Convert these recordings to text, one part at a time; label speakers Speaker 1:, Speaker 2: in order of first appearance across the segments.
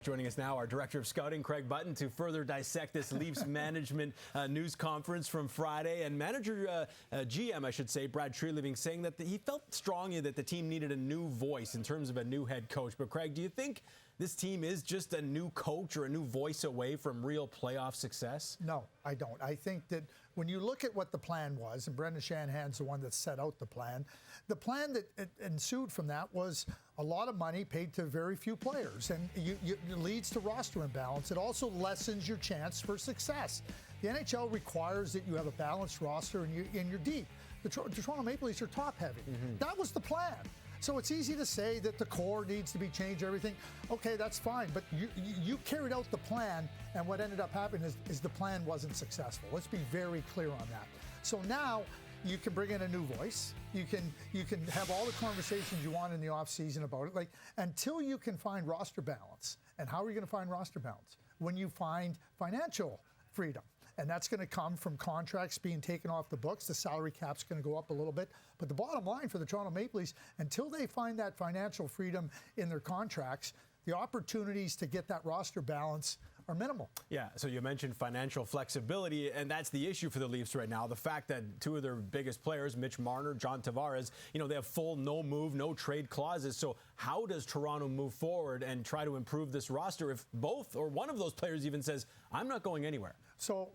Speaker 1: Joining us now, our Director of Scouting, Craig Button, to further dissect this Leafs management news conference from Friday. And manager, GM, I should say, Brad Treliving, saying that he felt strongly that the team needed a new voice in terms of a new head coach. But Craig, do you think this team is just a new coach or a new voice away from real playoff success?
Speaker 2: No, I don't. I think that when you look at what the plan was, and Brendan Shanahan's the one that set out the plan that ensued from that was a lot of money paid to very few players, and it leads to roster imbalance. It also lessens your chance for success. The NHL requires that you have a balanced roster and you're deep. The Toronto Maple Leafs are top-heavy. That was the plan. So it's easy to say that the core needs to be changed, everything. Okay, that's fine, but you carried out the plan, and what ended up happening is the plan wasn't successful. Let's be very clear on that. So now you can bring in a new voice. You can have all the conversations you want in the offseason about it. Like, until you can find roster balance. And how are you going to find roster balance? When you find financial freedom. And that's going to come from contracts being taken off the books. The salary cap's going to go up a little bit. But the bottom line for the Toronto Maple Leafs, until they find that financial freedom in their contracts, the opportunities to get that roster balance are minimal.
Speaker 1: Yeah, so you mentioned financial flexibility, and that's the issue for the Leafs right now. The fact that two of their biggest players, Mitch Marner, John Tavares, they have full no-move, no-trade clauses. So how does Toronto move forward and try to improve this roster if both or one of those players even says, I'm not going anywhere? So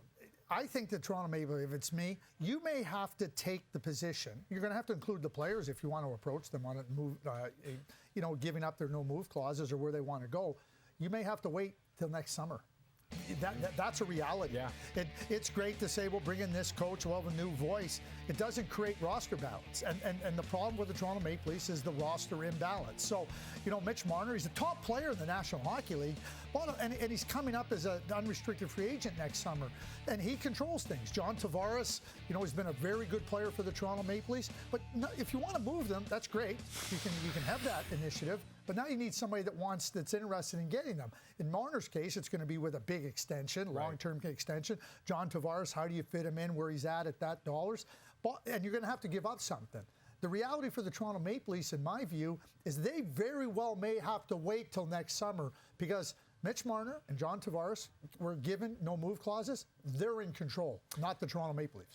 Speaker 2: I think that Toronto Maple Leafs, if it's me, you may have to take the position. You're going to have to include the players if you want to approach them on it, move, giving up their no-move clauses or where they want to go. You may have to wait till next summer. That's a reality. Yeah. It's great to say, we'll bring in this coach, we'll have a new voice. It doesn't create roster balance. And the problem with the Toronto Maple Leafs is the roster imbalance. So, Mitch Marner, he's a top player in the National Hockey League, and he's coming up as an unrestricted free agent next summer. And he controls things. John Tavares, has been a very good player for the Toronto Maple Leafs. But if you want to move them, that's great. You can have that initiative. But now you need somebody that's interested in getting them. In Marner's case, it's going to be with a big extension, long-term extension. John Tavares, how do you fit him in where he's at that dollars? And you're going to have to give up something. The reality for the Toronto Maple Leafs, in my view, is they very well may have to wait till next summer because Mitch Marner and John Tavares were given no-move clauses. They're in control, not the Toronto Maple Leafs.